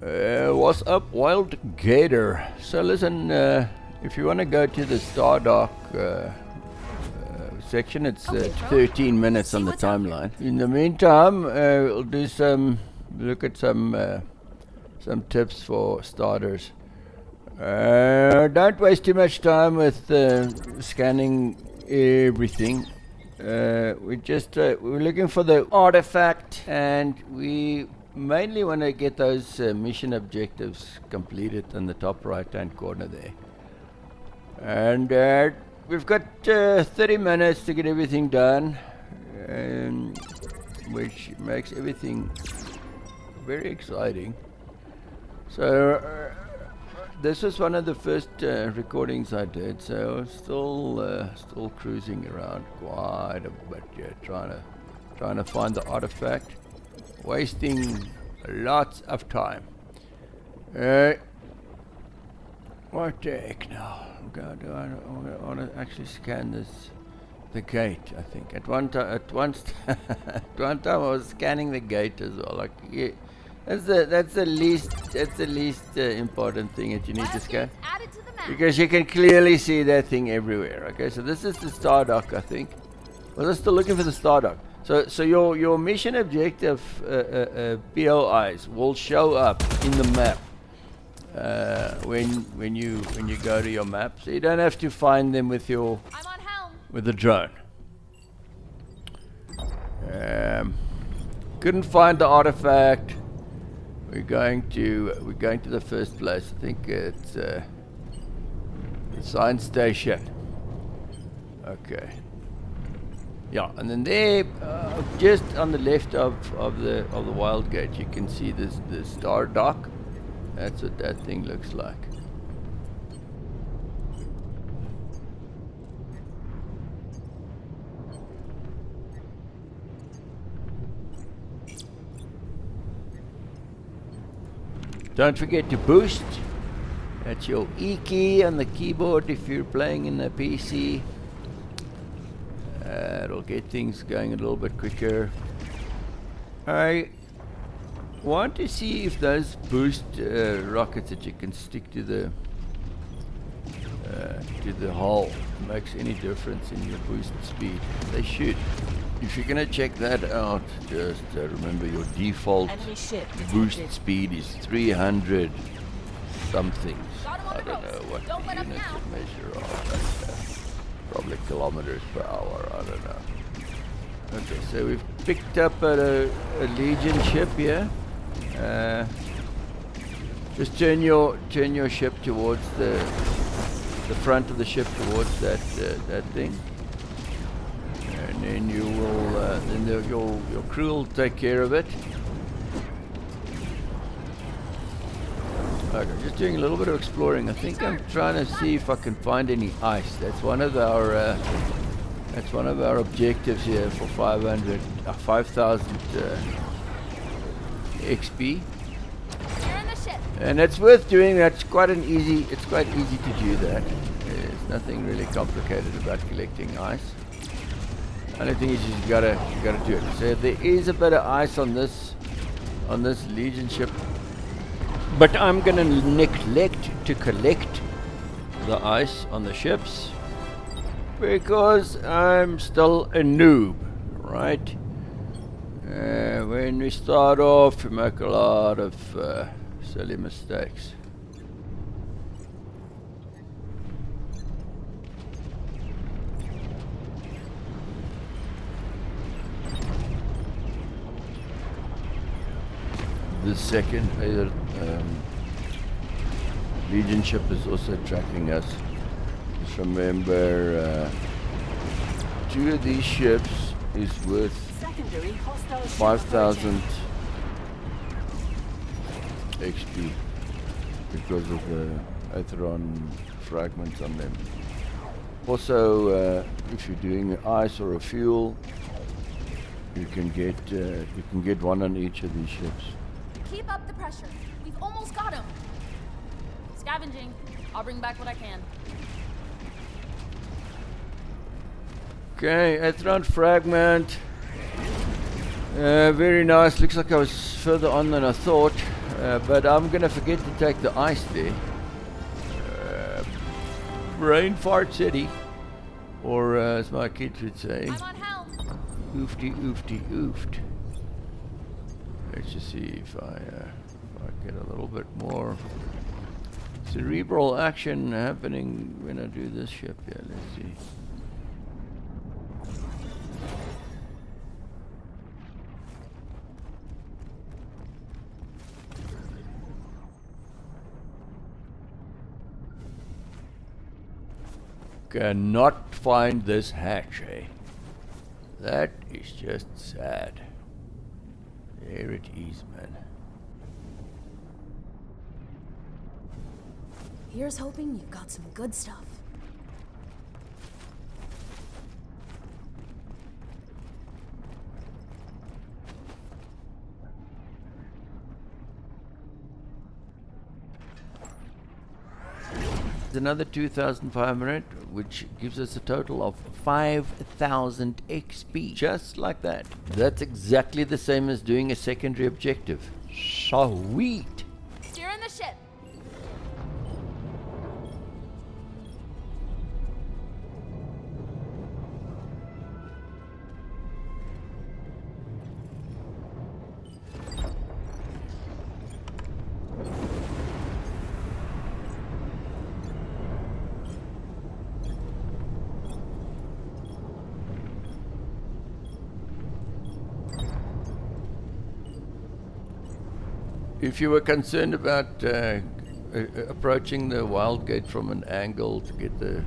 What's up, Wildgate-Leitfaden? So listen, if you want to go to the Stardock section, it's 13 minutes on the timeline. In the meantime, we'll do look at some tips for starters. Don't waste too much time with scanning everything. We're looking for the artifact, and we mainly want to get those mission objectives completed in the top right hand corner there. And we've got 30 minutes to get everything done, which makes everything very exciting. So this was one of the first recordings I did, so I was still cruising around quite a bit, trying to find the artifact, wasting lots of time. What the heck now? God, I want to actually scan the gate. I think at one time I was scanning the gate as well. Like, yeah, that's the least important thing that you need to scan, because you can clearly see that thing everywhere. Okay, so this is the Stardock, I think. Well, I'm still looking for the Stardock. So your mission objective POIs will show up in the map when you go to your map. So you don't have to find them with the drone. Couldn't find the artifact. We're going to the first place. I think it's the science station. Okay. Yeah, and then there, just on the left of the Wildgate, you can see the Stardock. That's what that thing looks like. Don't forget to boost. That's your E key on the keyboard if you're playing in a PC. It'll get things going a little bit quicker. I want to see if those boost rockets that you can stick to the hull makes any difference in your boost speed. They should. If you're gonna check that out, just remember your default boost speed is 300 something. I don't know what units it measure of. Probably kilometers per hour, I don't know. Okay, so we've picked up a Legion ship here. Just turn your ship towards the front of the ship towards that thing, and then you will your crew will take care of it. Okay, just doing a little bit of exploring. I think I'm trying to see if I can find any ice. That's one of our objectives here for 5,000 XP. And it's worth doing. It's quite easy to do that. There's nothing really complicated about collecting ice. Only thing is you gotta do it. So there is a bit of ice on this Legion ship. But I'm gonna neglect to collect the ice on the ships because I'm still a noob, right? When we start off, we make a lot of silly mistakes. The second Legion ship is also tracking us. Just remember, 2 of these ships is worth 5,000 XP because of the Atheron fragments on them. Also, if you're doing ice or a fuel, you can get one on each of these ships. Keep up the pressure. We've almost got him. Scavenging. I'll bring back what I can. Okay, Atheron fragment. Very nice. Looks like I was further on than I thought. But I'm gonna forget to take the ice there. Brain fart city. Or as my kids would say, I'm on helm. oofty oofty oofed. Let's just see if I get a little bit more cerebral action happening when I do this ship. Yeah, let's see. Cannot find this hatch, eh? That is just sad. There it is, man. Here's hoping you've got some good stuff. Another 2,500, which gives us a total of 5,000 XP. Just like that. That's exactly the same as doing a secondary objective. Sweet! Steering the ship. If you were concerned about approaching the Wildgate from an angle to get the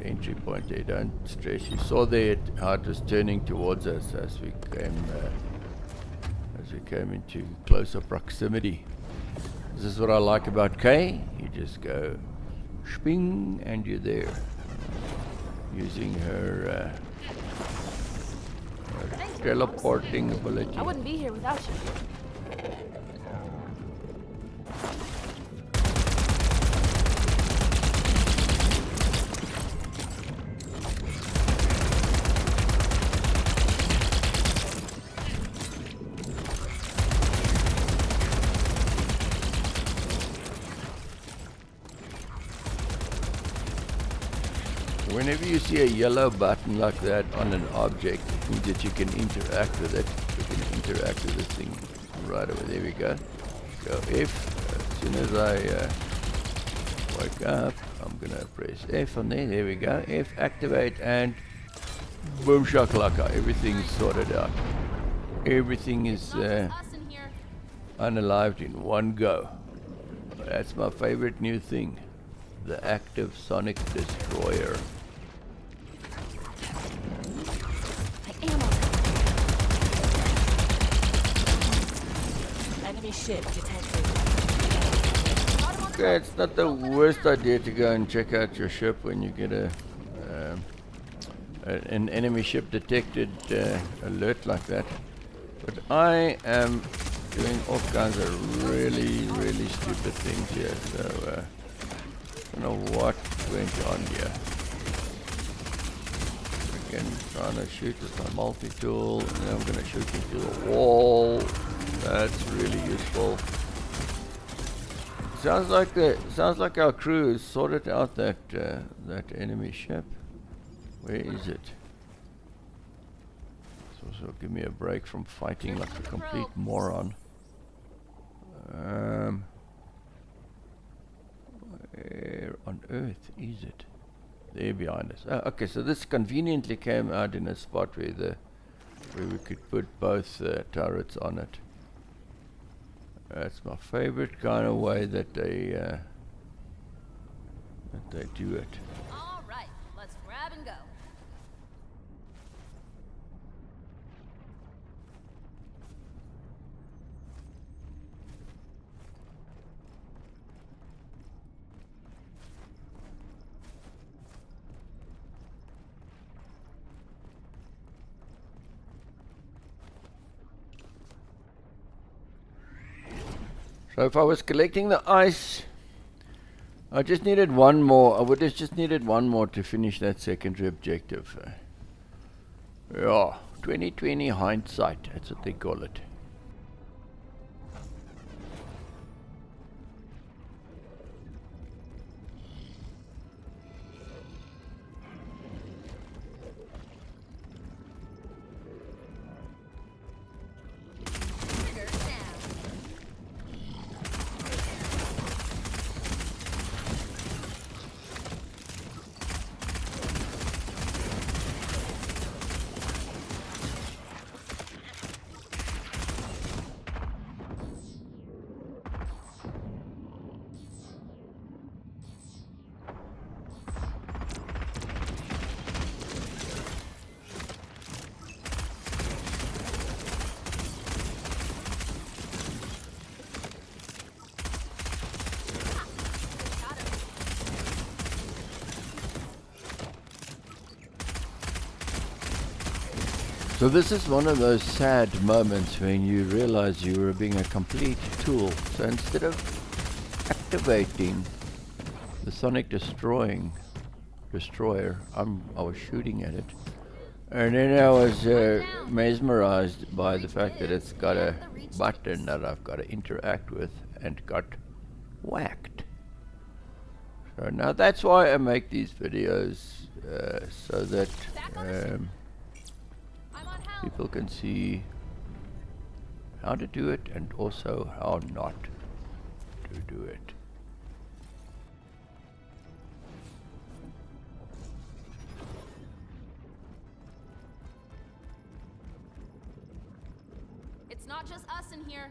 entry point there, don't stress. You saw there how it was turning towards us as we came into closer proximity. This is what I like about K. You just go sping and you're there, using her teleporting ability. I wouldn't be here without you. Whenever you see a yellow button like that on an object, it means that you can interact with it. You can interact with this thing right away. There we go. Go F. As soon as I wake up, I'm going to press F on there. There we go. F, activate, and boom shakalaka. Everything's sorted out. Everything is unalived in one go. That's my favorite new thing. The active sonic destroyer. Enemy ship detected. Okay, it's not the worst idea to go and check out your ship when you get an enemy ship detected alert like that. But I am doing all kinds of really stupid things here, so I don't know what went on here. Again, trying to shoot with my multi-tool, and then I'm going to shoot into the wall. That's really useful. Sounds like our crew has sorted out that enemy ship. Where is it? So give me a break from fighting like a complete moron. Where on earth is it? There behind us. Oh, okay, so this conveniently came out in a spot where we could put both turrets on it. That's my favorite kind of way that they do it. All right, let's grab and go. So if I was collecting the ice, I just needed one more. I would have just needed one more to finish that secondary objective. Yeah, 20/20 hindsight, that's what they call it. So this is one of those sad moments when you realize you were being a complete tool. So instead of activating the sonic destroyer, I was shooting at it. And then I was mesmerized by the fact that it's got a button that I've got to interact with, and got whacked. So now that's why I make these videos, so that people can see how to do it and also how not to do it. It's not just us in here.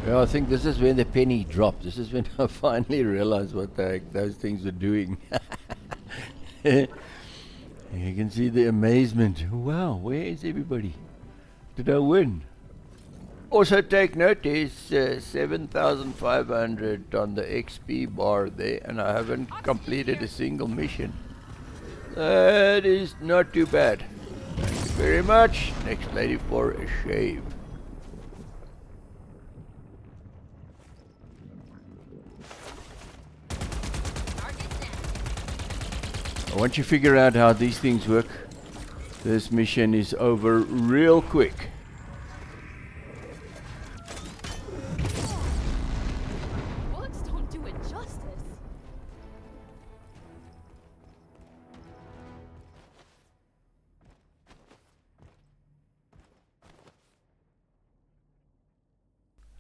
Yeah, I think this is when the penny dropped. This is when I finally realized what the heck those things were doing. You can see the amazement. Wow, where is everybody? Did I win? Also take note, there's 7,500 on the XP bar there, and I haven't completed a single mission. That is not too bad. Thank you very much. Next lady for a shave. Once you figure out how these things work, this mission is over real quick. Bullets don't do it justice.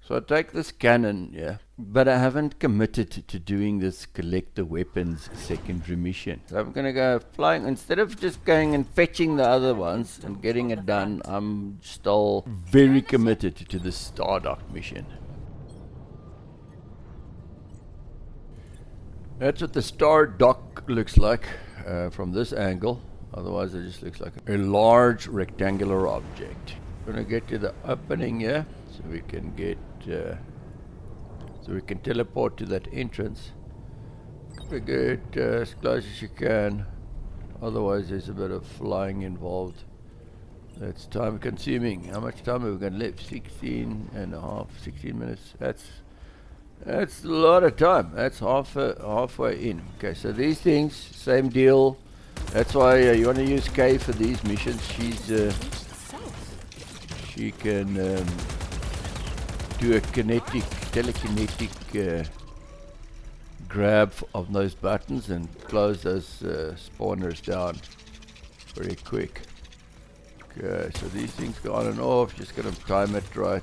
So I take this cannon, yeah, but I haven't committed to doing this collect the weapons secondary mission. So I'm gonna go flying, instead of just going and fetching the other ones and getting it done, I'm still very committed to the Stardock mission. That's what the Stardock looks like from this angle. Otherwise it just looks like a large rectangular object. I'm gonna get to the opening here so we can get so we can teleport to that entrance. Get as close as you can, otherwise there's a bit of flying involved. That's time consuming. How much time have we got left? 16 minutes. That's a lot of time. That's halfway in. Okay, so these things, same deal. That's why you want to use Kay for these missions. She can do a telekinetic grab of those buttons and close those spawners down very quick. Okay, so these things go on and off. Just gotta time it right.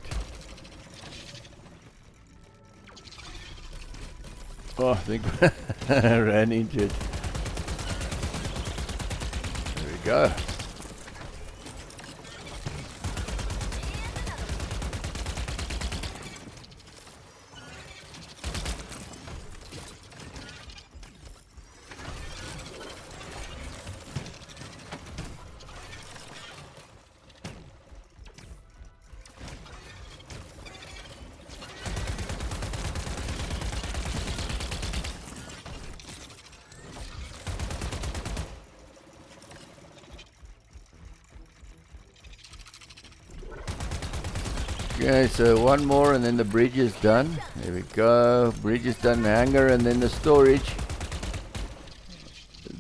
Oh, I think I ran into it. There we go. Okay, so one more and then the bridge is done. There we go. Bridge is done, hangar, and then the storage.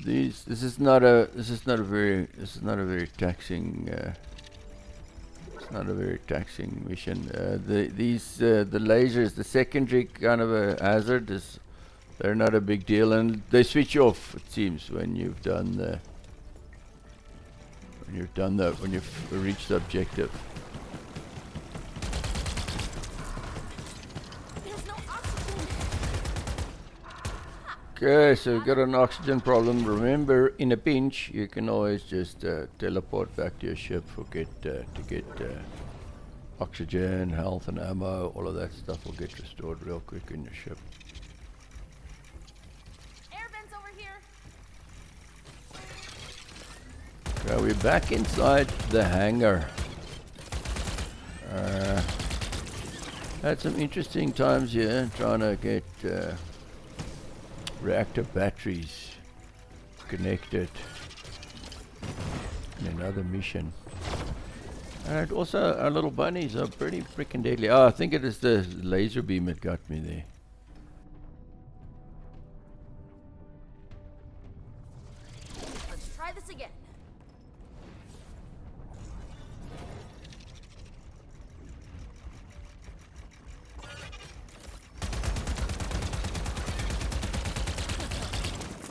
This is not a very taxing mission. The lasers, the secondary kind of a hazard, they're not a big deal, and they switch off, it seems, when you've reached the objective. Okay, so we've got an oxygen problem. Remember, in a pinch, you can always just teleport back to your ship to get oxygen, health and ammo. All of that stuff will get restored real quick in your ship. Air vents over here. Okay, we're back inside the hangar. Had some interesting times here trying to get reactor batteries connected in another mission. And also our little bunnies are pretty freaking deadly. Oh, I think it is the laser beam that got me there. Let's try this again.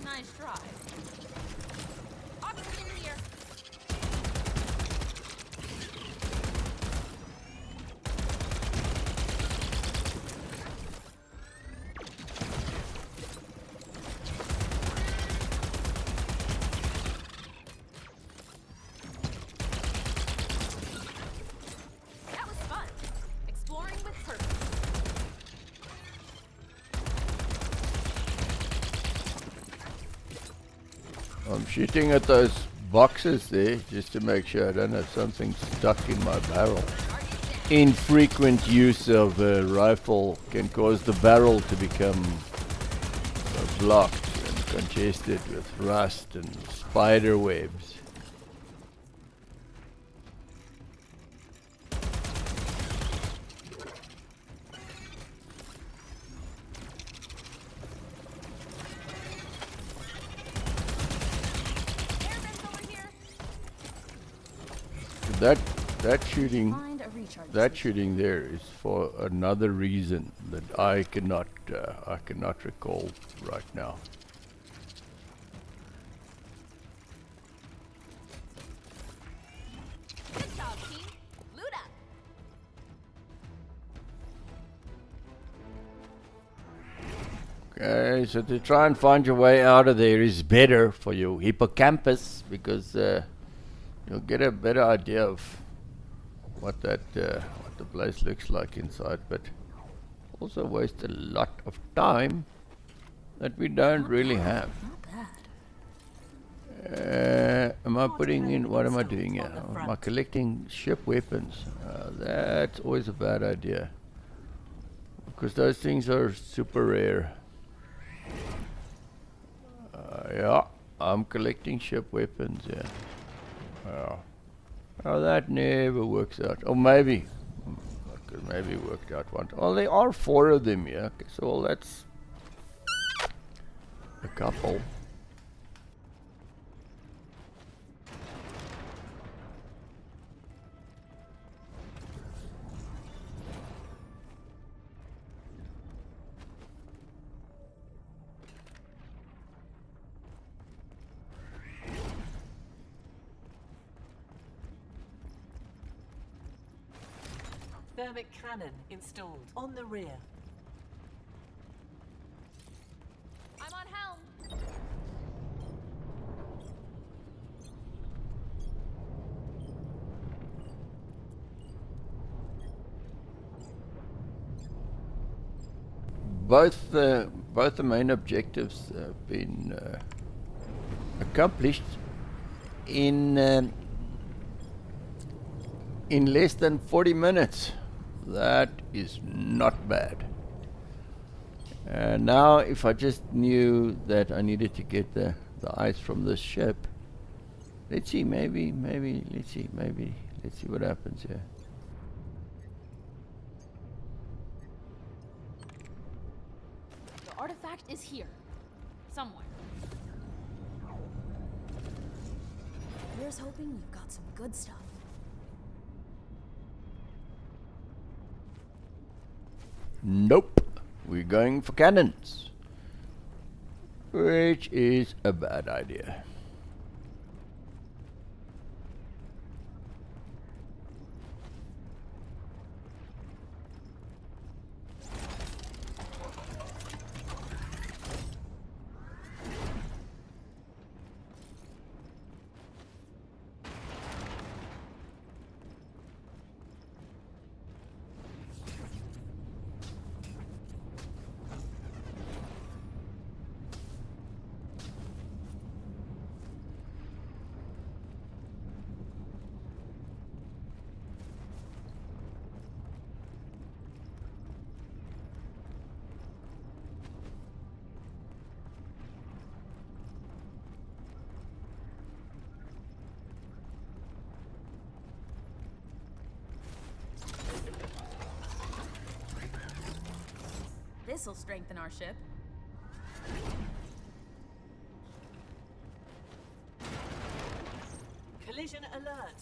Nice try. Oxygen here. That was fun. Exploring with purpose. I'm shooting at those boxes there just to make sure I don't have something stuck in my barrel. Infrequent use of a rifle can cause the barrel to become blocked and congested with rust and spider webs. Airman's over here. That shooting there is for another reason that I cannot recall right now. Good job, team. Loot up. Okay, so to try and find your way out of there is better for your hippocampus because you'll get a better idea of what the place looks like inside, but also waste a lot of time that we don't really have. Not bad. Am I putting in, what am I doing here? Am I collecting ship weapons? That's always a bad idea because those things are super rare. Yeah, I'm collecting ship weapons, yeah. Oh, that never works out. Or maybe, I could maybe work out one. Oh, there are 4 of them, yeah. Okay, so well, that's a couple. Thermic cannon installed on the rear. I'm on helm. Both the main objectives have been accomplished in less than 40 minutes. That is not bad. Now, if I just knew that I needed to get the ice from the ship, let's see, maybe, let's see what happens here. The artifact is here. Somewhere. Here's hoping we've got some good stuff. Nope. We're going for cannons. Which is a bad idea. This'll strengthen our ship. Collision alert.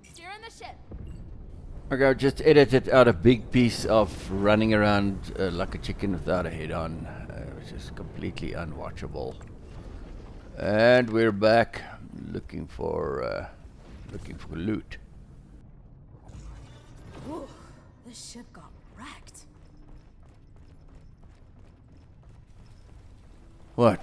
Steering the ship. Okay, I've just edited out a big piece of running around like a chicken without a head on, which is completely unwatchable. And we're back looking for loot. Ooh, this ship got wrecked. What?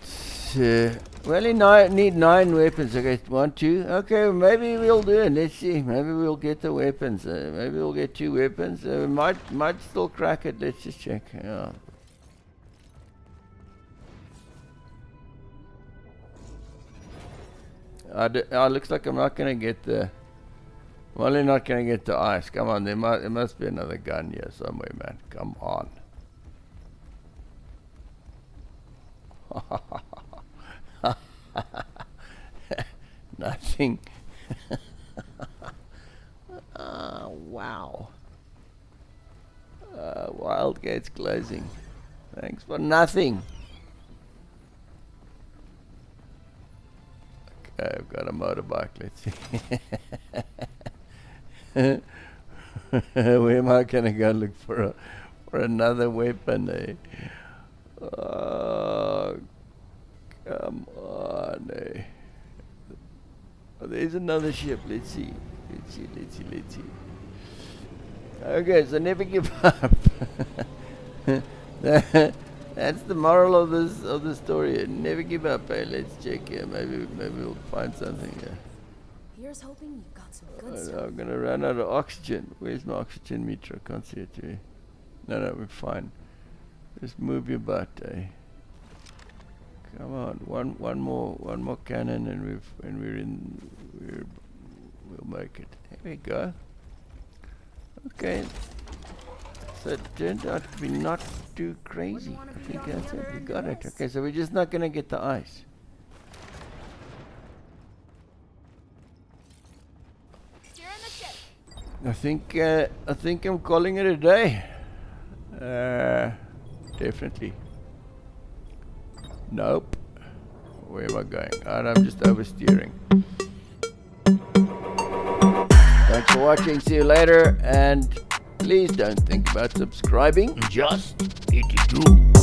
We only need 9 weapons. Okay, 1, 2. Okay, maybe we'll do it. Let's see. Maybe we'll get the weapons. Maybe we'll get 2 weapons. We might still crack it. Let's just check. Yeah. Looks like I'm not gonna get the. I'm only not gonna get the ice. Come on, there must be another gun here somewhere, man. Come on. Nothing. Wow. Wildgate's closing. Thanks for nothing. Okay, I've got a motorbike. Let's see. Where am I gonna go look for another weapon? Come on. Oh, there's another ship. Let's see. Okay, so never give up. That's the moral of this story. Never give up. Hey, let's check here. Maybe we'll find something here. Here's hoping you've got some good stuff. I'm gonna run out of oxygen. Where's my oxygen meter? I can't see it here. No, we're fine. Just move your butt, eh? Come on, one more cannon, and we'll make it. There we go. Okay. So it turned out to be not too crazy. I think that's it. We got it. Okay, so we're just not gonna get the ice. Steering the ship. I think I'm calling it a day. Definitely. Nope. Where am I going? And I'm just oversteering. Thanks for watching. See you later. And please don't think about subscribing. Just hit it.